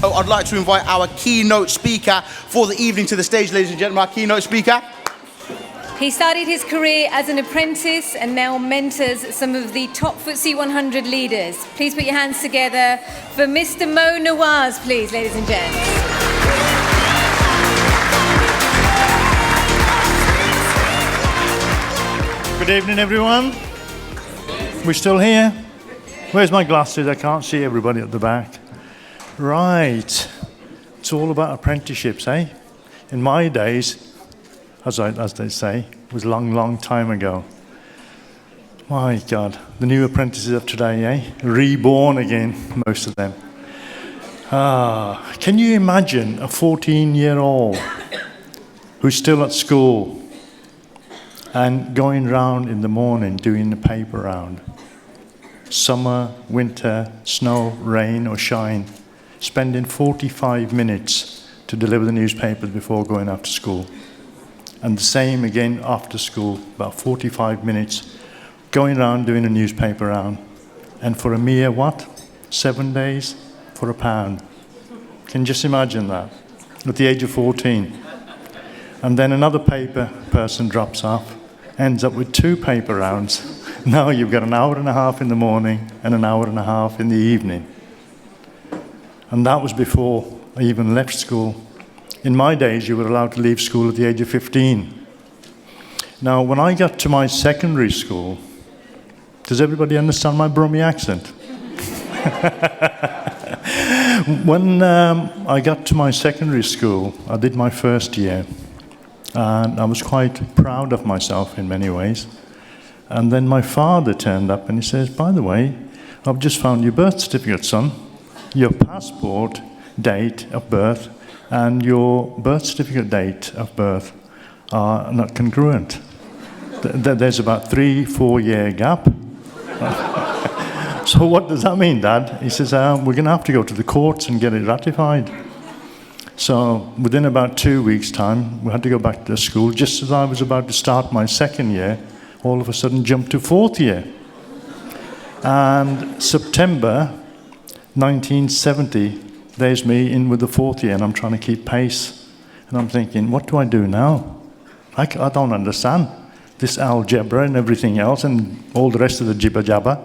I'd like to invite our keynote speaker for the evening to the stage, ladies and gentlemen. Our keynote speaker. He started his career as an apprentice and now mentors some of the top FTSE 100 leaders. Please put your hands together for Mr. Nawaz, please, ladies and gents. Good evening, everyone. We're still here? Where's my glasses? I can't see everybody at the back. Right. It's all about apprenticeships, eh? In my days, as they say, it was a long, long time ago. My God, the new apprentices of today, eh? Reborn again, most of them. Can you imagine a 14-year-old who's still at school and going round in the morning doing the paper round? Summer, winter, snow, rain or shine, spending 45 minutes to deliver the newspapers before going after school. And the same again after school, about 45 minutes, going around doing a newspaper round. And for a mere what? 7 days for £1. Can you just imagine that? At the age of 14. And then another paper person drops off, ends up with 2 paper rounds. Now you've got an hour and a half in the morning and an hour and a half in the evening. And that was before I even left school. In my days, you were allowed to leave school at the age of 15. Now, when I got to my secondary school, does everybody understand my Brummie accent? When I got to my secondary school, I did my first year, and I was quite proud of myself in many ways. And then my father turned up and he says, "By the way, I've just found your birth certificate, son. Your passport date of birth and your birth certificate date of birth are not congruent. There's about 3-4 year gap." So what does that mean, Dad? He says, "We're going to have to go to the courts and get it ratified." So within about 2 weeks' time, we had to go back to the school. Just as I was about to start my second year, all of a sudden jumped to 4th year. And September 1970, there's me in with the 4th year, and I'm trying to keep pace. And I'm thinking, what do I do now? I don't understand this algebra and everything else and all the rest of the jibber jabber.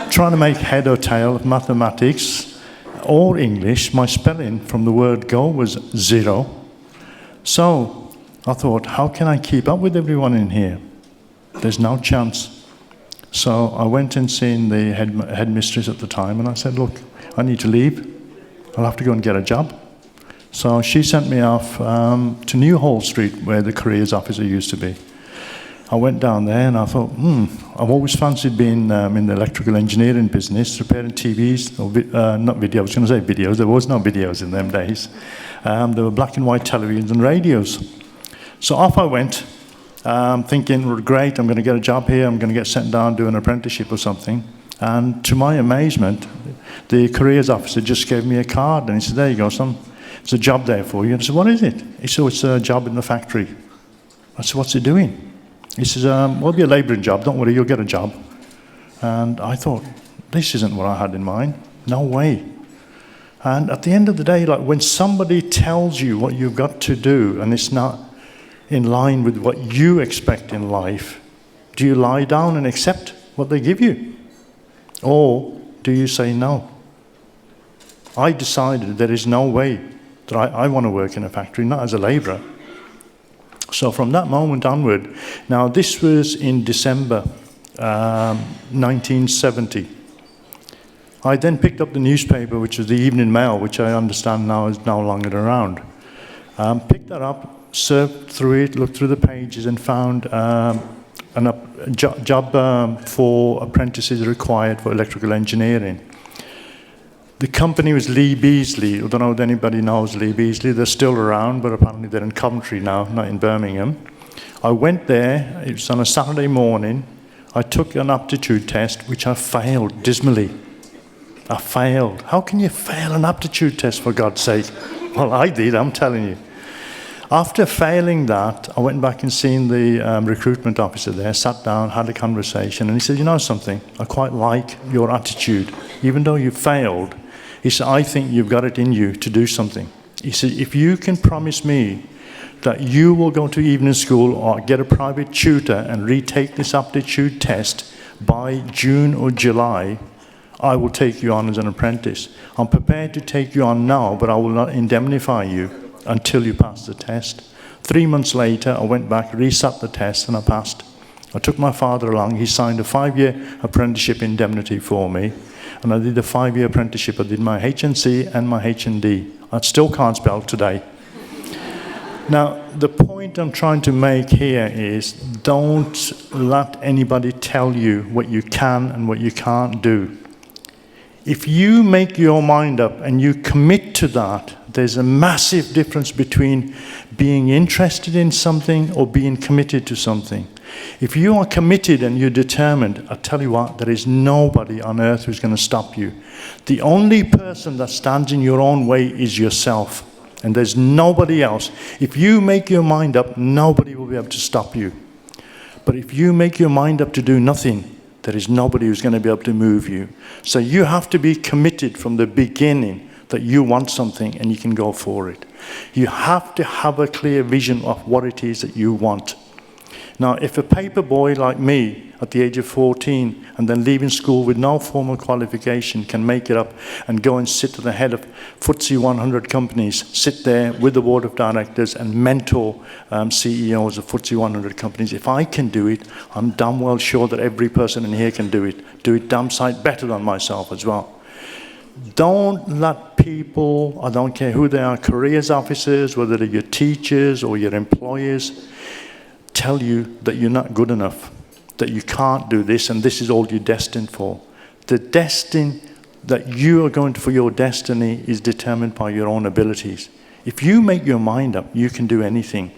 Trying to make head or tail of mathematics or English. My spelling from the word go was 0. So I thought, how can I keep up with everyone in here? There's no chance. So I went and seen the headmistress at the time, and I said, "Look, I need to leave. I'll have to go and get a job." So she sent me off to New Hall Street, where the careers officer used to be. I went down there and I thought, I've always fancied being in the electrical engineering business, repairing TVs, or not videos, I was going to say videos, there was no videos in them days. There were black and white televisions and radios. So off I went, thinking, well, great, I'm going to get a job here, I'm going to get sent down, do an apprenticeship or something. And to my amazement, the careers officer just gave me a card and he said, "There you go, son, there's a job there for you." And I said, "What is it?" He said, "It's a job in the factory." I said, "What's it doing?" He says, "Well, it'll be a labouring job, don't worry, you'll get a job." And I thought, this isn't what I had in mind, no way. And at the end of the day, like when somebody tells you what you've got to do and it's not in line with what you expect in life, do you lie down and accept what they give you? Or do you say no? I decided there is no way that I want to work in a factory, not as a labourer. So from that moment onward, now this was in December 1970. I then picked up the newspaper, which was the Evening Mail, which I understand now is no longer around. Picked that up, surfed through it, looked through the pages and found a job for apprentices required for electrical engineering. The company was Lee Beasley. I don't know if anybody knows Lee Beasley. They're still around, but apparently they're in Coventry now, not in Birmingham. I went there. It was on a Saturday morning. I took an aptitude test, which I failed dismally. I failed. How can you fail an aptitude test, for God's sake? Well, I did, I'm telling you. After failing that, I went back and seen the recruitment officer there, sat down, had a conversation, and he said, "You know something, I quite like your attitude. Even though you failed, He said, I think you've got it in you to do something. He said, if you can promise me that you will go to evening school or get a private tutor and retake this aptitude test by June or July, I will take you on as an apprentice. I'm prepared to take you on now, but I will not indemnify you until you pass the test. 3 months later, I went back, resat the test, and I passed. I took my father along. He signed a 5-year apprenticeship indemnity for me, and I did a 5-year apprenticeship. I did my HNC and my HND. I still can't spell today. Now, the point I'm trying to make here is don't let anybody tell you what you can and what you can't do. If you make your mind up and you commit to that, there's a massive difference between being interested in something or being committed to something. If you are committed and you're determined, I tell you what, there is nobody on earth who's going to stop you. The only person that stands in your own way is yourself. And there's nobody else. If you make your mind up, nobody will be able to stop you. But if you make your mind up to do nothing, there is nobody who's going to be able to move you. So you have to be committed from the beginning that you want something and you can go for it. You have to have a clear vision of what it is that you want. Now, if a paper boy like me at the age of 14 and then leaving school with no formal qualification can make it up and go and sit at the head of FTSE 100 companies, sit there with the board of directors and mentor CEOs of FTSE 100 companies, if I can do it, I'm damn well sure that every person in here can do it damn sight better than myself as well. Don't let people, I don't care who they are, careers officers, whether they're your teachers or your employers, tell you that you're not good enough, that you can't do this and this is all you're destined for. The destiny that you are going for your destiny is determined by your own abilities. If you make your mind up, you can do anything.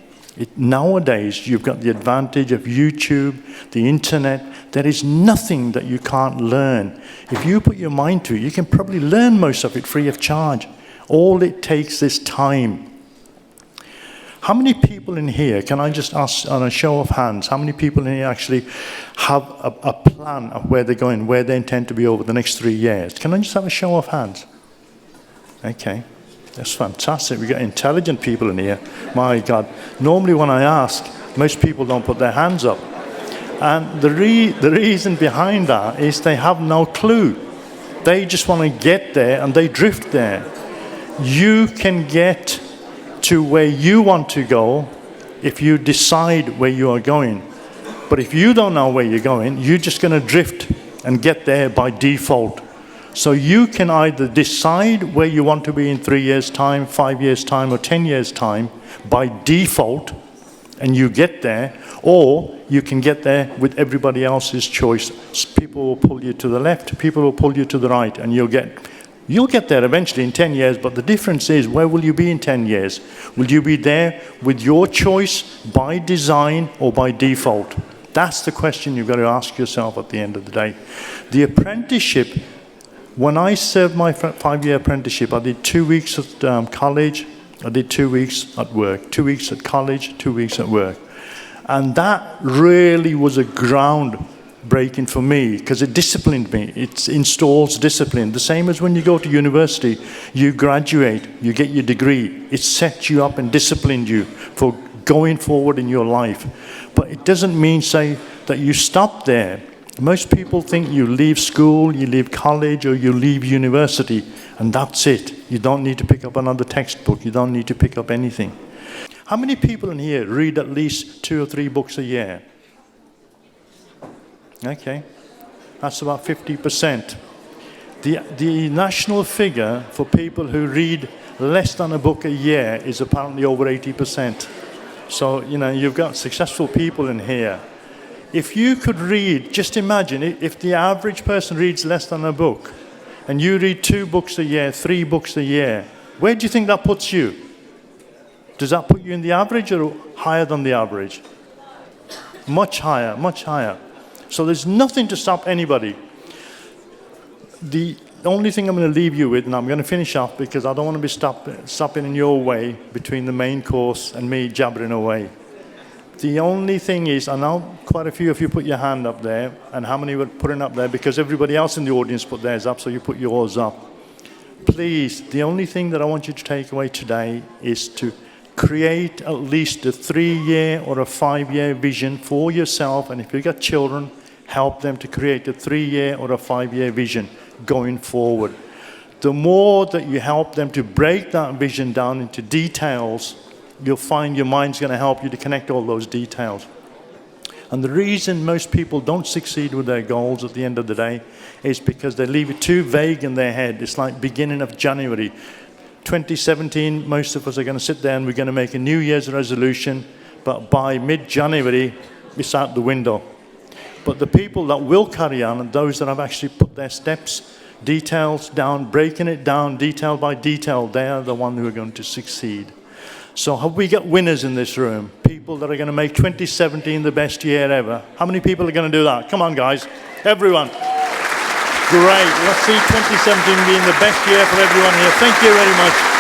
Nowadays, you've got the advantage of YouTube, the internet. There is nothing that you can't learn. If you put your mind to it, you can probably learn most of it free of charge. All it takes is time. How many people in here, can I just ask on a show of hands, how many people in here actually have a plan of where they're going, where they intend to be over the next 3 years? Can I just have a show of hands? Okay, that's fantastic. We've got intelligent people in here. My God. Normally when I ask, most people don't put their hands up. And the reason behind that is they have no clue. They just want to get there and they drift there. You can get to where you want to go if you decide where you are going. But if you don't know where you're going, you're just going to drift and get there by default. So you can either decide where you want to be in 3 years' time, 5 years' time, or 10 years' time by default, and you get there, or you can get there with everybody else's choice. People will pull you to the left, people will pull you to the right, and you'll get there eventually in 10 years, but the difference is, where will you be in 10 years? Will you be there with your choice by design or by default? That's the question you've got to ask yourself at the end of the day. The apprenticeship, when I served my 5-year apprenticeship, I did 2 weeks at college, I did 2 weeks at work, 2 weeks at college, 2 weeks at work. And that really was a groundbreaking for me because it disciplined me. It installs discipline. The same as when you go to university, you graduate, you get your degree. It sets you up and disciplined you for going forward in your life. But it doesn't mean, say, that you stop there. Most people think you leave school, you leave college, or you leave university, and that's it. You don't need to pick up another textbook. You don't need to pick up anything. How many people in here read at least 2 or 3 books a year? Okay, that's about 50%. The national figure for people who read less than a book a year is apparently over 80%. So, you know, you've got successful people in here. If you could read, just imagine, if the average person reads less than a book, and you read 2 books a year, 3 books a year, where do you think that puts you? Does that put you in the average or higher than the average? Much higher, much higher. So there's nothing to stop anybody. The only thing I'm going to leave you with, and I'm going to finish off because I don't want to be stopping in your way between the main course and me jabbering away. The only thing is, I know quite a few of you put your hand up there, and how many were putting up there because everybody else in the audience put theirs up, so you put yours up. please, the only thing that I want you to take away today is to create at least a 3-year or a 5-year vision for yourself. And if you've got children, help them to create a 3-year or a 5-year vision going forward. The more that you help them to break that vision down into details, you'll find your mind's going to help you to connect all those details. And the reason most people don't succeed with their goals at the end of the day is because they leave it too vague in their head. It's like beginning of January. 2017, most of us are going to sit there and we're going to make a New Year's resolution, but by mid-January, it's out the window. But the people that will carry on are those that have actually put their steps, details down, breaking it down detail by detail. They are the ones who are going to succeed. So have we got winners in this room? People that are going to make 2017 the best year ever. How many people are going to do that? Come on, guys. Everyone. Great. Let's see 2017 being the best year for everyone here. Thank you very much.